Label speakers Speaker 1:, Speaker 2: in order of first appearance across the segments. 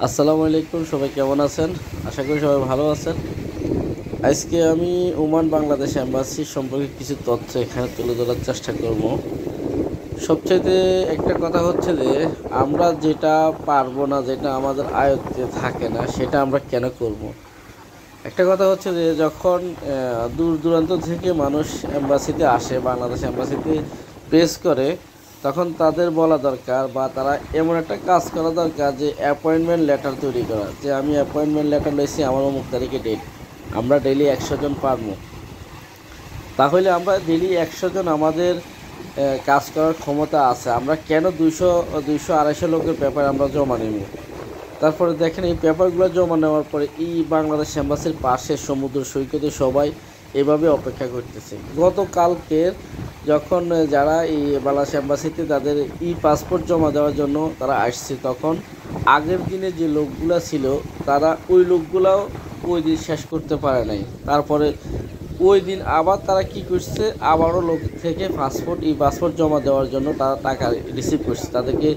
Speaker 1: আসসালামু আলাইকুম, সবাই কেমন আছেন? আশা করি সবাই ভালো আছেন। আজকে আমি ওমান বাংলাদেশ এম্বাসি সম্পর্কে কিছু তথ্য এখানে তুলে ধরার চেষ্টা করব। সবচাইতে একটা কথা হচ্ছে যে আমরা যেটা পারবো না, যেটা আমাদের আয়ত্তে থাকে না, সেটা আমরা কেন করব? একটা কথা হচ্ছে যে যখন দূর দূরান্ত থেকে মানুষ এম্বাসিতে আসে, বাংলাদেশ এম্বাসিতে প্রেস করে, তখন তাদের বলা দরকার বা তারা এমন একটা কাজ করা দরকার যে অ্যাপয়েন্টমেন্ট লেটার তৈরি করা, যে আমি অ্যাপয়েন্টমেন্ট লেটার লইছি, আমার অমুক তারিখে ডেট, আমরা ডেইলি 100 জন পারবো। তাহলে আমরা ডেইলি 100 জন আমাদের কাজ করার ক্ষমতা আছে, আমরা কেন 200-250 লোকের পেপার আমরা জমা নেব? তারপরে দেখেন এই পেপারগুলো জমা নেওয়ার পরে এই বাংলাদেশ এম্বাসির পাশে সমুদ্র সৈকতে সবাই এভাবে অপেক্ষা করতেছে। গতকালকের যখন যারা এই বাংলাদেশ এম্বাসিতে তাদের পাসপোর্ট জমা দেওয়ার জন্য তারা আসছে, তখন আগের দিনে যে লোকগুলো ছিল তারা ওই লোকগুলাও ওই দিন শেষ করতে পারে নাই। তারপরে ওই দিন আবার তারা কি করছে, আবারও লোক থেকে পাসপোর্ট জমা দেওয়ার জন্য তারা টাকা রিসিভ করছে, তাদেরকে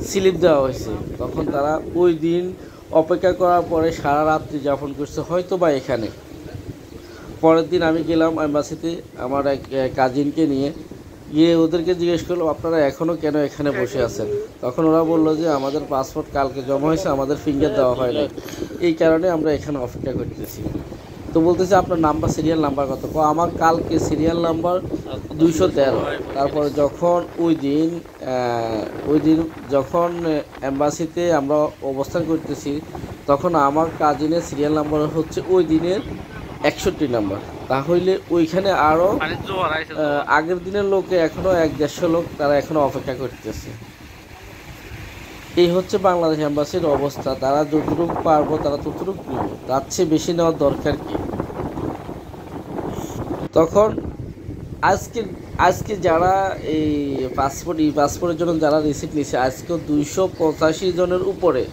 Speaker 1: স্লিপ দেওয়া হয়েছে। তখন তারা ওই দিন অপেক্ষা করার পরে সারা রাত্রি যাপন করছে হয়তো বা এখানে। পরের দিন আমি গেলাম এম্বাসিতে আমার এক কাজিনকে নিয়ে, গিয়ে ওদেরকে জিজ্ঞেস করলাম আপনারা এখনও কেন এখানে বসে আছেন? তখন ওরা বললো যে আমাদের পাসপোর্ট কালকে জমা হয়েছে, আমাদের ফিঙ্গার দেওয়া হয় নাই, এই কারণে আমরা এখানে অপেক্ষা করতেছি। তো বলতেছে আপনার নাম্বার, সিরিয়াল নাম্বার কত? আমার কালকে সিরিয়াল নাম্বার 213। তারপরে যখন ওই দিন যখন এম্বাসিতে আমরা অবস্থান করতেছি, তখন আমার কাজিনের সিরিয়াল নাম্বার হচ্ছে ওই দিনের 61 নাম্বার। তাহলে ওইখানে আরও আগের দিনের লোকে এখনও 150 লোক তারা এখনও অপেক্ষা করতেছে। এই হচ্ছে বাংলাদেশ এম্বাসির অবস্থা। তারা যতটুকু পারবো তারা ততটুকু নিব, তার চেয়ে বেশি নেওয়ার দরকার কি? তখন আজকে আজকে যারা এই পাসপোর্টের জন্য যারা রিসিপ্ট নিছে, আজকেও 285 জনের উপরে।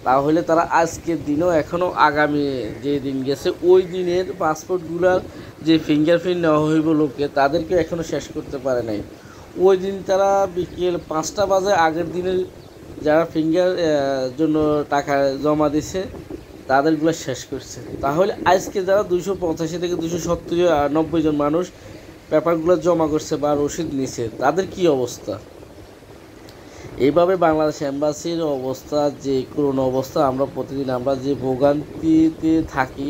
Speaker 1: তাহলে তারা আজকের দিনও এখনও আগামী যে দিন গেছে ওই দিনের পাসপোর্টগুলোর যে ফিঙ্গারপ্রিন্ট নেওয়া হইব লোকে, তাদেরকে এখনও শেষ করতে পারে নাই। ওই দিন তারা বিকেল 5টা বাজে আগের দিনের যারা ফিঙ্গার জন্য টাকা জমা দিছে তাদেরগুলো শেষ করছে। তাহলে আজকে যারা 285 থেকে 270-90 জন মানুষ পেপারগুলো জমা করছে বা রসিদ নিছে, তাদের কি অবস্থা? এইভাবে বাংলাদেশ এম্বাসির অবস্থা, যে করুণ অবস্থা, আমরা প্রতিদিন আমরা যে ভোগান্তিতে থাকি,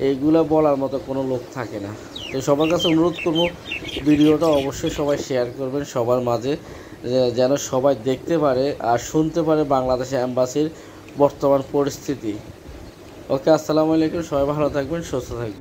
Speaker 1: এইগুলো বলার মতো কোনো লোক থাকে না। তো সবার কাছে অনুরোধ করবো, ভিডিওটা অবশ্যই সবাই শেয়ার করবেন সবার মাঝে, যেন সবাই দেখতে পারে আর শুনতে পারে বাংলাদেশ এম্বাসির বর্তমান পরিস্থিতি। ওকে, আসসালামু আলাইকুম, সবাই ভালো থাকবেন, সুস্থ থাকবেন।